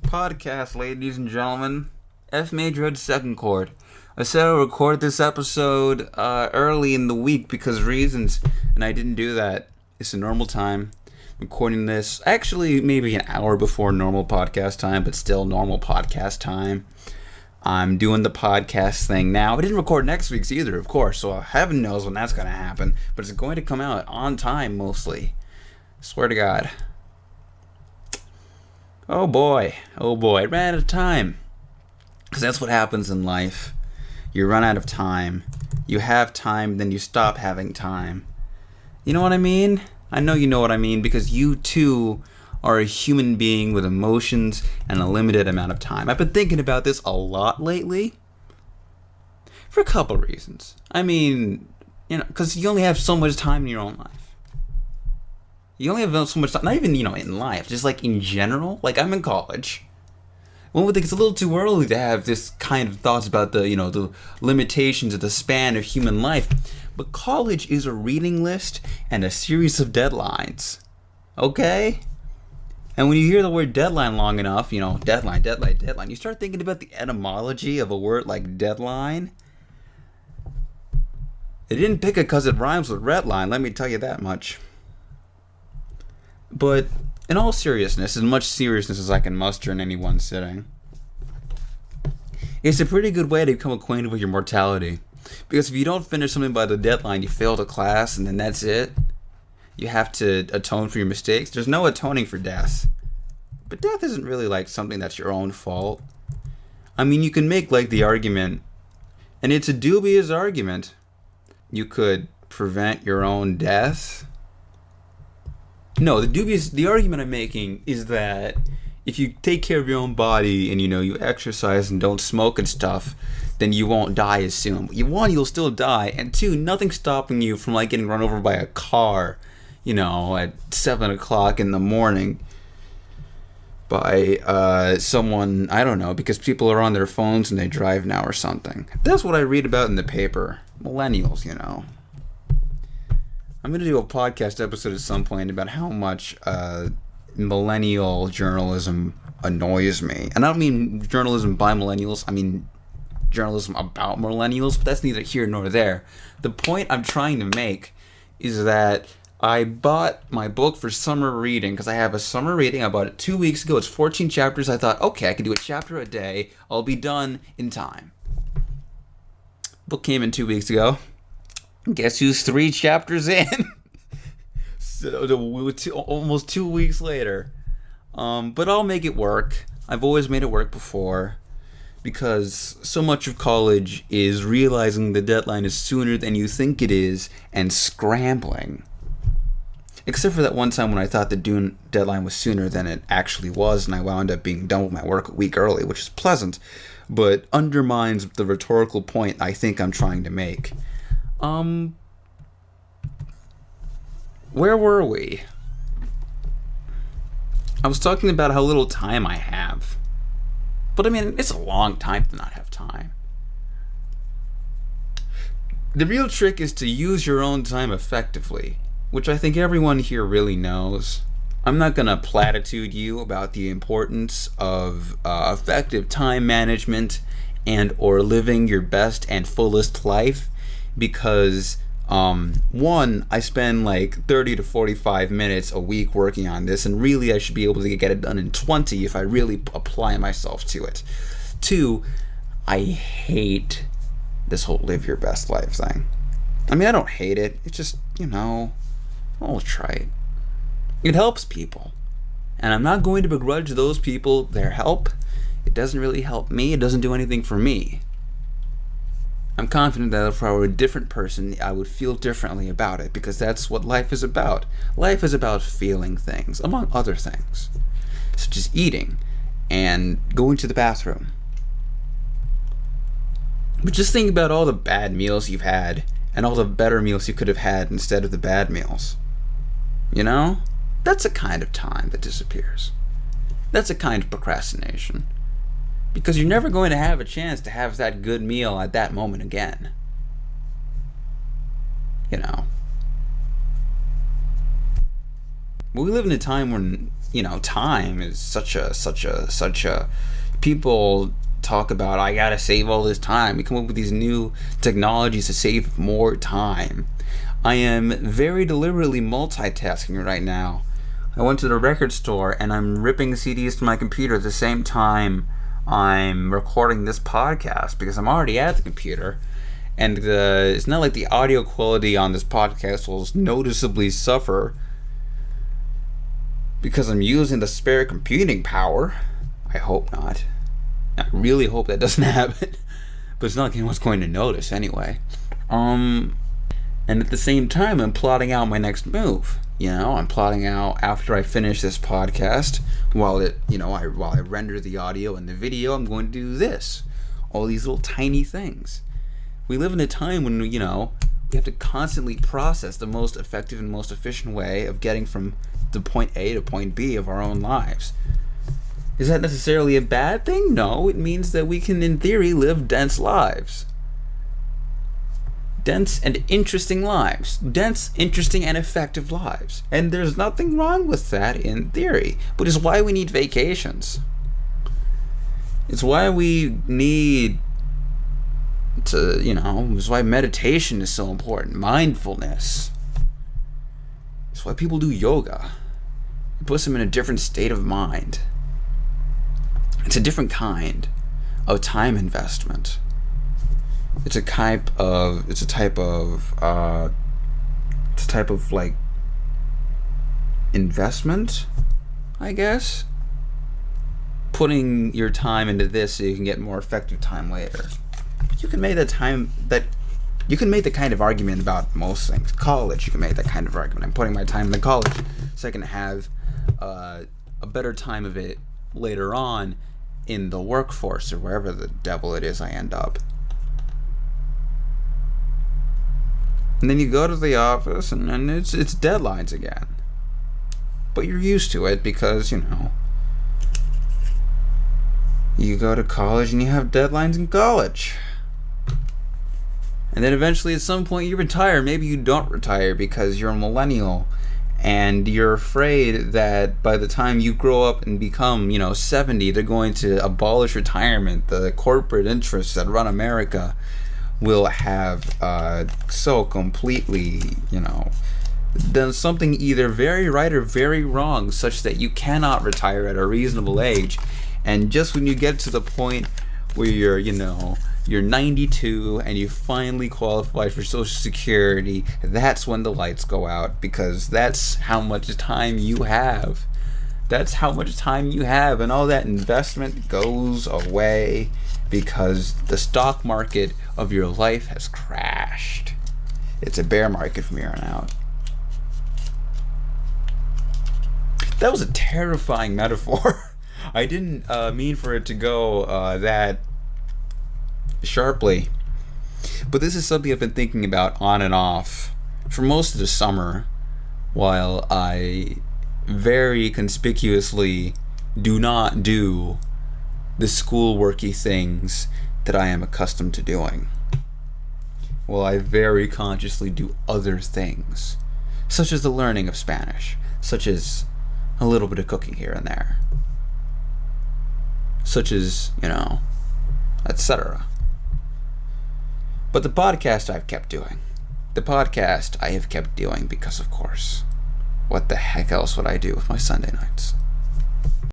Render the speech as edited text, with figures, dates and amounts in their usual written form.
Podcast, ladies and gentlemen. F major second chord. I said I'll record this episode early in the week because of reasons, and I didn't do that. It's a normal time. Recording this actually maybe an hour before normal podcast time, but still normal podcast time. I'm doing the podcast thing now. I didn't record next week's either, of course, so heaven knows when that's going to happen, but it's going to come out on time mostly. Swear to God. Oh boy, I ran out of time. Because that's what happens in life. You run out of time. You have time, then you stop having time. You know what I mean? I know you know what I mean, because you too are a human being with emotions and a limited amount of time. I've been thinking about this a lot lately. For a couple reasons. I mean, because you only have so much time in your own life. You only have so much time, not even, in life, just like in general. Like, I'm in college. One would think it's a little too early to have this kind of thoughts about the limitations of the span of human life. But college is a reading list and a series of deadlines. Okay? And when you hear the word deadline long enough, deadline, you start thinking about the etymology of a word like deadline. They didn't pick it because it rhymes with redline, let me tell you that much. But in all seriousness, as much seriousness as I can muster in any one sitting, it's a pretty good way to become acquainted with your mortality. Because if you don't finish something by the deadline, you fail a class and then that's it. You have to atone for your mistakes. There's no atoning for death. But death isn't really like something that's your own fault. I mean, you can make like the argument, and it's a dubious argument. You could prevent your own death. No, the argument I'm making is that if you take care of your own body and you exercise and don't smoke and stuff, then you won't die as soon. One, you'll still die, and two, nothing's stopping you from like getting run over by a car, at 7 o'clock in the morning by someone, I don't know, because people are on their phones and they drive now or something. That's what I read about in the paper. Millennials, I'm going to do a podcast episode at some point about how much millennial journalism annoys me. And I don't mean journalism by millennials, I mean journalism about millennials, but that's neither here nor there. The point I'm trying to make is that I bought my book for summer reading, because I have a summer reading. I bought it 2 weeks ago. It's 14 chapters. I thought, okay, I can do a chapter a day. I'll be done in time. Book came in 2 weeks ago. Guess who's 3 chapters in? So almost 2 weeks later. But I'll make it work. I've always made it work before, because so much of college is realizing the deadline is sooner than you think it is and scrambling. Except for that one time when I thought the deadline was sooner than it actually was, and I wound up being done with my work a week early, which is pleasant, but undermines the rhetorical point I think I'm trying to make. Where were we? I was talking about how little time I have. But I mean, it's a long time to not have time. The real trick is to use your own time effectively, which I think everyone here really knows. I'm not going to platitude you about the importance of effective time management and or living your best and fullest life, because one, I spend like 30 to 45 minutes a week working on this, and really I should be able to get it done in 20 if I really apply myself to it. Two, I hate this whole live your best life thing. I mean, I don't hate it. It's just, I'll try it. It helps people. And I'm not going to begrudge those people their help. It doesn't really help me. It doesn't do anything for me. I'm confident that if I were a different person, I would feel differently about it, because that's what life is about. Life is about feeling things, among other things, such as eating and going to the bathroom. But just think about all the bad meals you've had and all the better meals you could have had instead of the bad meals. That's a kind of time that disappears. That's a kind of procrastination. Because you're never going to have a chance to have that good meal at that moment again. But we live in a time when, time is such a people talk about, I gotta save all this time. We come up with these new technologies to save more time. I am very deliberately multitasking right now. I went to the record store and I'm ripping CDs to my computer at the same time I'm recording this podcast because I'm already at the computer. And it's not like the audio quality on this podcast will noticeably suffer because I'm using the spare computing power. I hope not. I really hope that doesn't happen. But it's not like anyone's going to notice anyway. And at the same time, I'm plotting out my next move. I'm plotting out after I finish this podcast, while I render the audio and the video, I'm going to do this. All these little tiny things. We live in a time when, we have to constantly process the most effective and most efficient way of getting from the point A to point B of our own lives. Is that necessarily a bad thing? No, it means that we can, in theory, live dense lives. Dense and interesting lives. Dense, interesting, and effective lives. And there's nothing wrong with that in theory. But it's why we need vacations. It's why we need to, it's why meditation is so important. Mindfulness. It's why people do yoga. It puts them in a different state of mind. It's a different kind of time investment. It's a type of like investment, I guess. Putting your time into this so you can get more effective time later. You can make the kind of argument about most things. College, you can make that kind of argument. I'm putting my time in the college so I can have a better time of it later on in the workforce or wherever the devil it is I end up. And then you go to the office and it's deadlines again. But you're used to it because, you go to college and you have deadlines in college. And then eventually at some point you retire. Maybe you don't retire because you're a millennial and you're afraid that by the time you grow up and become, 70, they're going to abolish retirement. The corporate interests that run America will have so completely, done something either very right or very wrong such that you cannot retire at a reasonable age. And just when you get to the point where you're 92 and you finally qualify for Social Security, that's when the lights go out, because that's how much time you have. That's how much time you have, and all that investment goes away because the stock market of your life has crashed. It's a bear market from here on out. That was a terrifying metaphor. I didn't mean for it to go that sharply, but this is something I've been thinking about on and off for most of the summer, while I very conspicuously do not do the schoolworky things that I am accustomed to doing. Well, I very consciously do other things, such as the learning of Spanish, such as a little bit of cooking here and there, such as, etc. But the podcast I've kept doing. The podcast I have kept doing because, of course, what the heck else would I do with my Sunday nights?